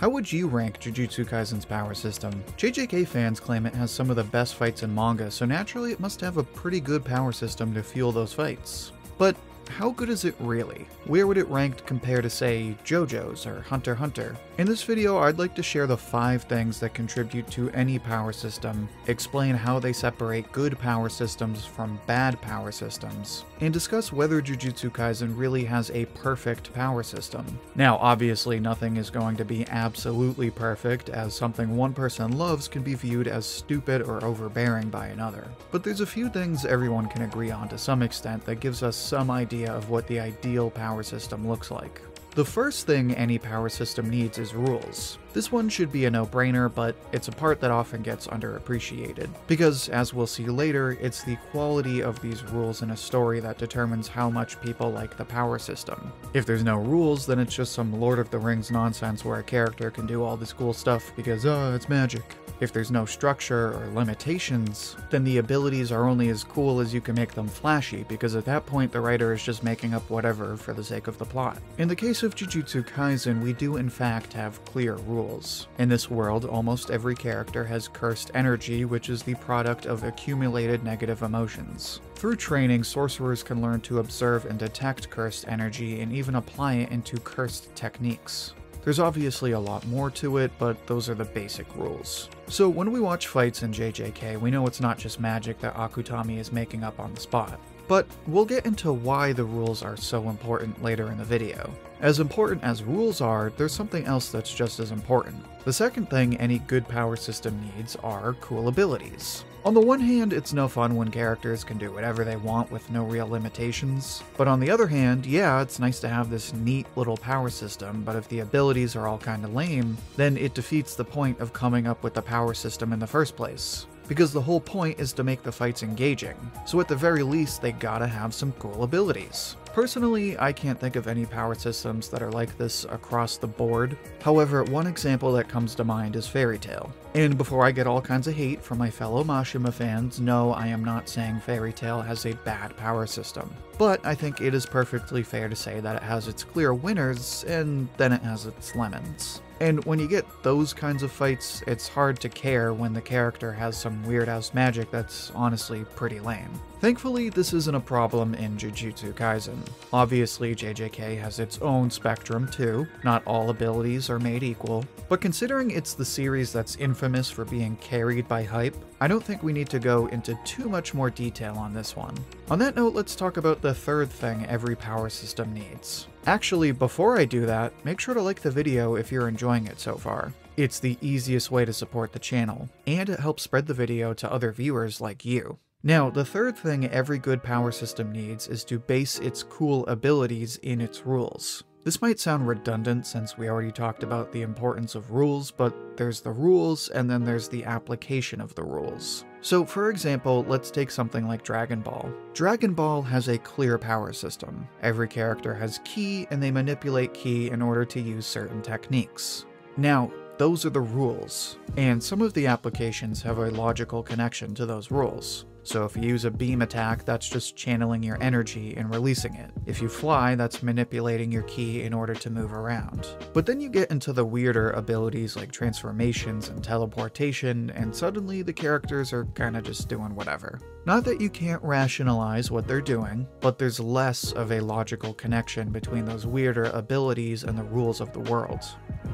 How would you rank Jujutsu Kaisen's power system? JJK fans claim it has some of the best fights in manga, so naturally it must have a pretty good power system to fuel those fights. But how good is it really? Where would it rank compared to, say, JoJo's or Hunter x Hunter? In this video, I'd like to share the 5 things that contribute to any power system, explain how they separate good power systems from bad power systems, and discuss whether Jujutsu Kaisen really has a perfect power system. Now, obviously nothing is going to be absolutely perfect, as something one person loves can be viewed as stupid or overbearing by another. But there's a few things everyone can agree on to some extent that gives us some idea of what the ideal power system looks like. The first thing any power system needs is rules. This one should be a no-brainer, but it's a part that often gets underappreciated, because as we'll see later, it's the quality of these rules in a story that determines how much people like the power system. If there's no rules, then it's just some Lord of the Rings nonsense where a character can do all this cool stuff because, it's magic. If there's no structure or limitations, then the abilities are only as cool as you can make them flashy, because at that point the writer is just making up whatever for the sake of the plot. In the case of Jujutsu Kaisen, we do in fact have clear rules. In this world, almost every character has cursed energy, which is the product of accumulated negative emotions. Through training, sorcerers can learn to observe and detect cursed energy and even apply it into cursed techniques. There's obviously a lot more to it, but those are the basic rules. So when we watch fights in JJK, we know it's not just magic that Akutami is making up on the spot. But we'll get into why the rules are so important later in the video. As important as rules are, there's something else that's just as important. The second thing any good power system needs are cool abilities. On the one hand, it's no fun when characters can do whatever they want with no real limitations, but on the other hand, yeah, it's nice to have this neat little power system, but if the abilities are all kinda lame, then it defeats the point of coming up with the power system in the first place. Because the whole point is to make the fights engaging, so at the very least they gotta have some cool abilities. Personally, I can't think of any power systems that are like this across the board. However, one example that comes to mind is Fairy Tail. And before I get all kinds of hate from my fellow Mashima fans, no, I am not saying Fairy Tail has a bad power system. But I think it is perfectly fair to say that it has its clear winners, and then it has its lemons. And when you get those kinds of fights, it's hard to care when the character has some weird-ass magic that's honestly pretty lame. Thankfully, this isn't a problem in Jujutsu Kaisen. Obviously, JJK has its own spectrum too, not all abilities are made equal, but considering it's the series that's infamous for being carried by hype, I don't think we need to go into too much more detail on this one. On that note, let's talk about the third thing every power system needs. Actually, before I do that, make sure to like the video if you're enjoying it so far. It's the easiest way to support the channel, and it helps spread the video to other viewers like you. Now, the third thing every good power system needs is to base its cool abilities in its rules. This might sound redundant since we already talked about the importance of rules, but there's the rules and then there's the application of the rules. So for example, let's take something like Dragon Ball. Dragon Ball has a clear power system. Every character has ki and they manipulate ki in order to use certain techniques. Now, those are the rules, and some of the applications have a logical connection to those rules. So if you use a beam attack, that's just channeling your energy and releasing it. If you fly, that's manipulating your ki in order to move around. But then you get into the weirder abilities like transformations and teleportation, and suddenly the characters are kinda just doing whatever. Not that you can't rationalize what they're doing, but there's less of a logical connection between those weirder abilities and the rules of the world.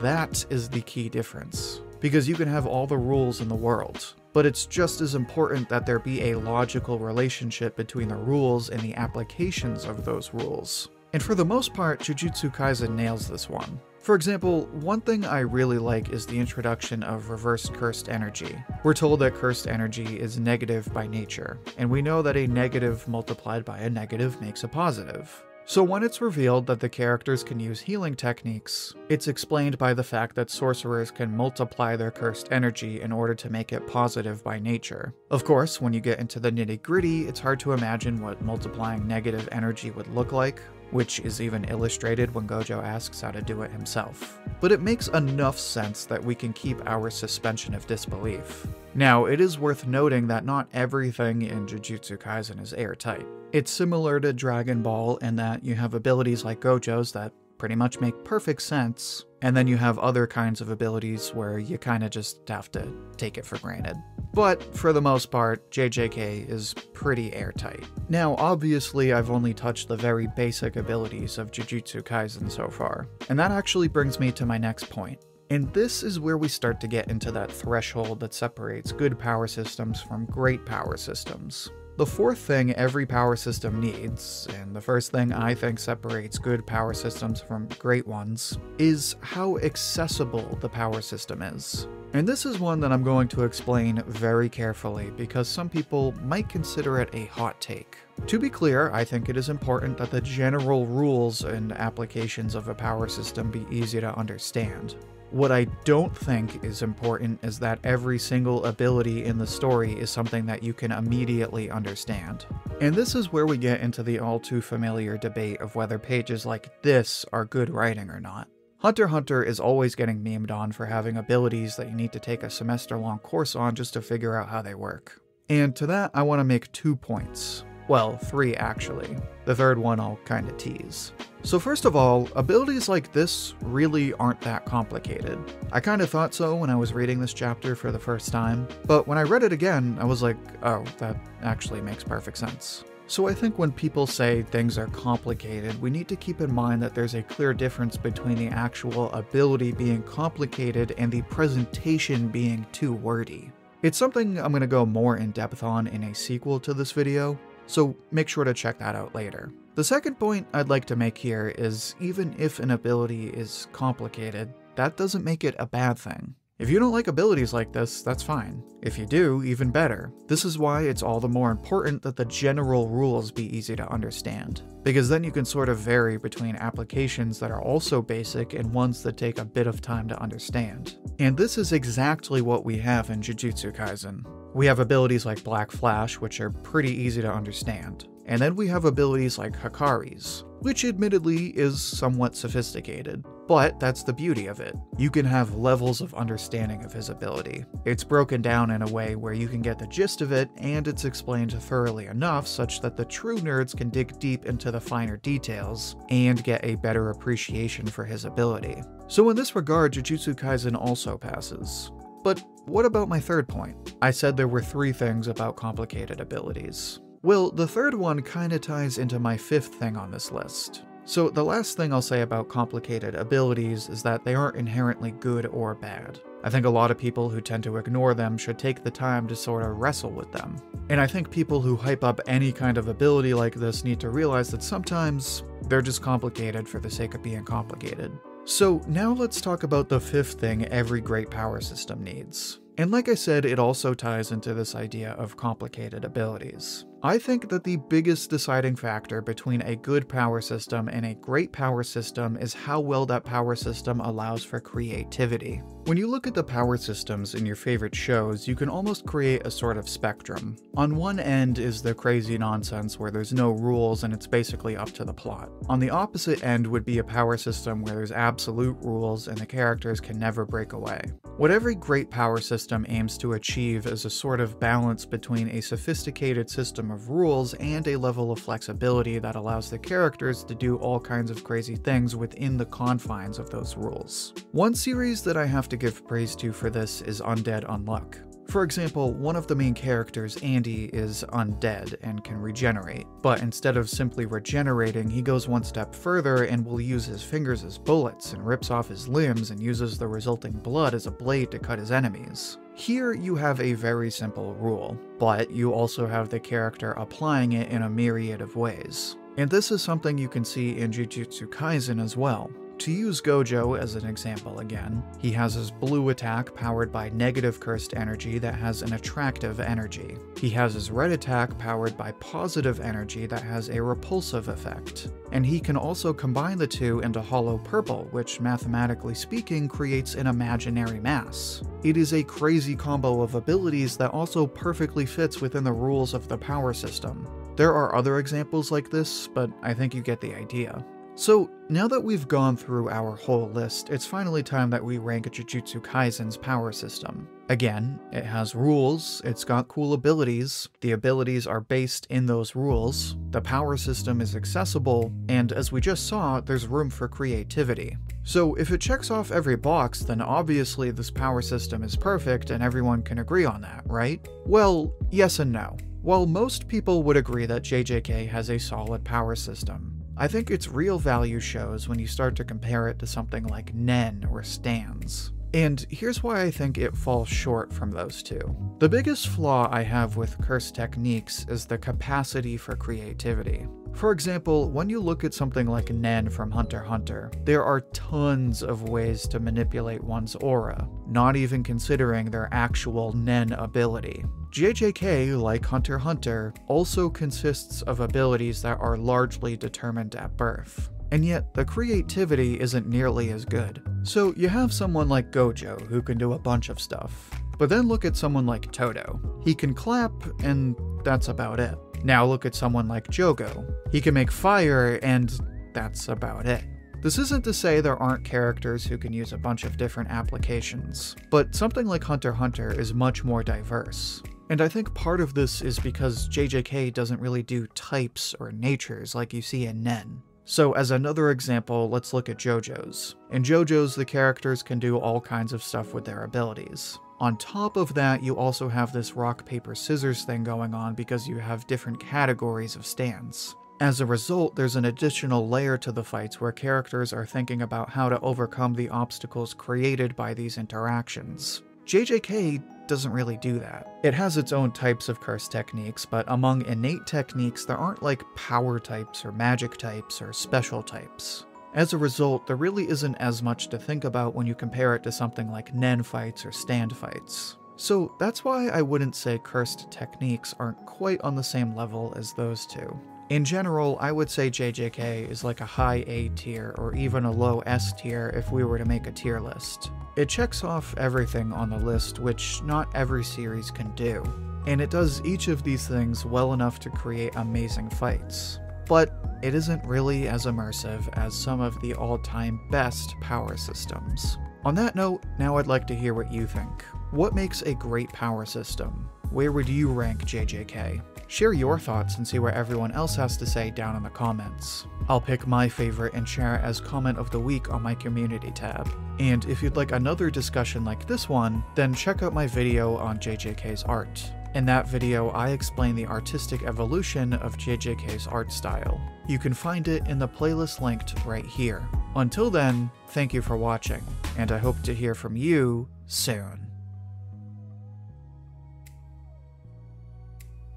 That is the key difference. Because you can have all the rules in the world, but it's just as important that there be a logical relationship between the rules and the applications of those rules. And for the most part, Jujutsu Kaisen nails this one. For example, one thing I really like is the introduction of reversed cursed energy. We're told that cursed energy is negative by nature, and we know that a negative multiplied by a negative makes a positive. So when it's revealed that the characters can use healing techniques, it's explained by the fact that sorcerers can multiply their cursed energy in order to make it positive by nature. Of course, when you get into the nitty-gritty, it's hard to imagine what multiplying negative energy would look like, which is even illustrated when Gojo asks how to do it himself. But it makes enough sense that we can keep our suspension of disbelief. Now, it is worth noting that not everything in Jujutsu Kaisen is airtight. It's similar to Dragon Ball in that you have abilities like Gojo's that pretty much make perfect sense, and then you have other kinds of abilities where you kinda just have to take it for granted. But for the most part, JJK is pretty airtight. Now, obviously, I've only touched the very basic abilities of Jujutsu Kaisen so far, and that actually brings me to my next point. And this is where we start to get into that threshold that separates good power systems from great power systems. The fourth thing every power system needs, and the first thing I think separates good power systems from great ones, is how accessible the power system is. And this is one that I'm going to explain very carefully because some people might consider it a hot take. To be clear, I think it is important that the general rules and applications of a power system be easy to understand. What I don't think is important is that every single ability in the story is something that you can immediately understand. And this is where we get into the all too familiar debate of whether pages like this are good writing or not. Hunter x Hunter is always getting memed on for having abilities that you need to take a semester-long course on just to figure out how they work. And to that, I want to make 2 points. Well, 3 actually. The third one I'll kinda tease. So first of all, abilities like this really aren't that complicated. I kinda thought so when I was reading this chapter for the first time, but when I read it again, I was like, oh, that actually makes perfect sense. So I think when people say things are complicated, we need to keep in mind that there's a clear difference between the actual ability being complicated and the presentation being too wordy. It's something I'm gonna go more in depth on in a sequel to this video, so make sure to check that out later. The second point I'd like to make here is even if an ability is complicated, that doesn't make it a bad thing. If you don't like abilities like this, that's fine. If you do, even better. This is why it's all the more important that the general rules be easy to understand, because then you can sort of vary between applications that are also basic and ones that take a bit of time to understand. And this is exactly what we have in Jujutsu Kaisen. We have abilities like Black Flash, which are pretty easy to understand. And then we have abilities like Hakari's, which admittedly is somewhat sophisticated, but that's the beauty of it. You can have levels of understanding of his ability. It's broken down in a way where you can get the gist of it, and it's explained thoroughly enough such that the true nerds can dig deep into the finer details and get a better appreciation for his ability. So in this regard, Jujutsu Kaisen also passes. But what about my third point? I said there were 3 things about complicated abilities. Well, the third one kinda ties into my 5th thing on this list. So the last thing I'll say about complicated abilities is that they aren't inherently good or bad. I think a lot of people who tend to ignore them should take the time to sort of wrestle with them. And I think people who hype up any kind of ability like this need to realize that sometimes they're just complicated for the sake of being complicated. So now let's talk about the 5th thing every great power system needs. And like I said, it also ties into this idea of complicated abilities. I think that the biggest deciding factor between a good power system and a great power system is how well that power system allows for creativity. When you look at the power systems in your favorite shows, you can almost create a sort of spectrum. On one end is the crazy nonsense where there's no rules and it's basically up to the plot. On the opposite end would be a power system where there's absolute rules and the characters can never break away. What every great power system aims to achieve is a sort of balance between a sophisticated system of rules and a level of flexibility that allows the characters to do all kinds of crazy things within the confines of those rules. One series that I have to give praise to for this is Undead Unluck. For example, one of the main characters, Andy, is undead and can regenerate, but instead of simply regenerating, he goes one step further and will use his fingers as bullets and rips off his limbs and uses the resulting blood as a blade to cut his enemies. Here you have a very simple rule, but you also have the character applying it in a myriad of ways. And this is something you can see in Jujutsu Kaisen as well. To use Gojo as an example again, he has his blue attack powered by negative cursed energy that has an attractive energy. He has his red attack powered by positive energy that has a repulsive effect. And he can also combine the two into hollow purple, which mathematically speaking creates an imaginary mass. It is a crazy combo of abilities that also perfectly fits within the rules of the power system. There are other examples like this, but I think you get the idea. So now that we've gone through our whole list, it's finally time that we rank Jujutsu Kaisen's power system. Again, it has rules, it's got cool abilities, the abilities are based in those rules, the power system is accessible, and as we just saw, there's room for creativity. So if it checks off every box, then obviously this power system is perfect and everyone can agree on that, right? Well, yes and no. While most people would agree that JJK has a solid power system, I think its real value shows when you start to compare it to something like Nen or Stans. And here's why I think it falls short from those two. The biggest flaw I have with Curse techniques is the capacity for creativity. For example, when you look at something like Nen from Hunter x Hunter, there are tons of ways to manipulate one's aura, not even considering their actual Nen ability. JJK, like Hunter x Hunter, also consists of abilities that are largely determined at birth. And yet, the creativity isn't nearly as good. So you have someone like Gojo, who can do a bunch of stuff. But then look at someone like Todo. He can clap, and that's about it. Now look at someone like Jogo. He can make fire, and that's about it. This isn't to say there aren't characters who can use a bunch of different applications, but something like Hunter x Hunter is much more diverse. And I think part of this is because JJK doesn't really do types or natures like you see in Nen. So as another example, let's look at JoJo's. In JoJo's, the characters can do all kinds of stuff with their abilities. On top of that, you also have this rock, paper, scissors thing going on because you have different categories of stands. As a result, there's an additional layer to the fights where characters are thinking about how to overcome the obstacles created by these interactions. JJK doesn't really do that. It has its own types of curse techniques, but among innate techniques, there aren't like power types or magic types or special types. As a result, there really isn't as much to think about when you compare it to something like Nen fights or stand fights. So that's why I wouldn't say cursed techniques aren't quite on the same level as those two. In general, I would say JJK is like a high A tier or even a low S tier if we were to make a tier list. It checks off everything on the list, which not every series can do, and it does each of these things well enough to create amazing fights. But it isn't really as immersive as some of the all-time best power systems. On that note, now I'd like to hear what you think. What makes a great power system? Where would you rank JJK? Share your thoughts and see what everyone else has to say down in the comments. I'll pick my favorite and share it as comment of the week on my community tab. And if you'd like another discussion like this one, then check out my video on JJK's art. In that video, I explain the artistic evolution of JJK's art style. You can find it in the playlist linked right here. Until then, thank you for watching, and I hope to hear from you soon.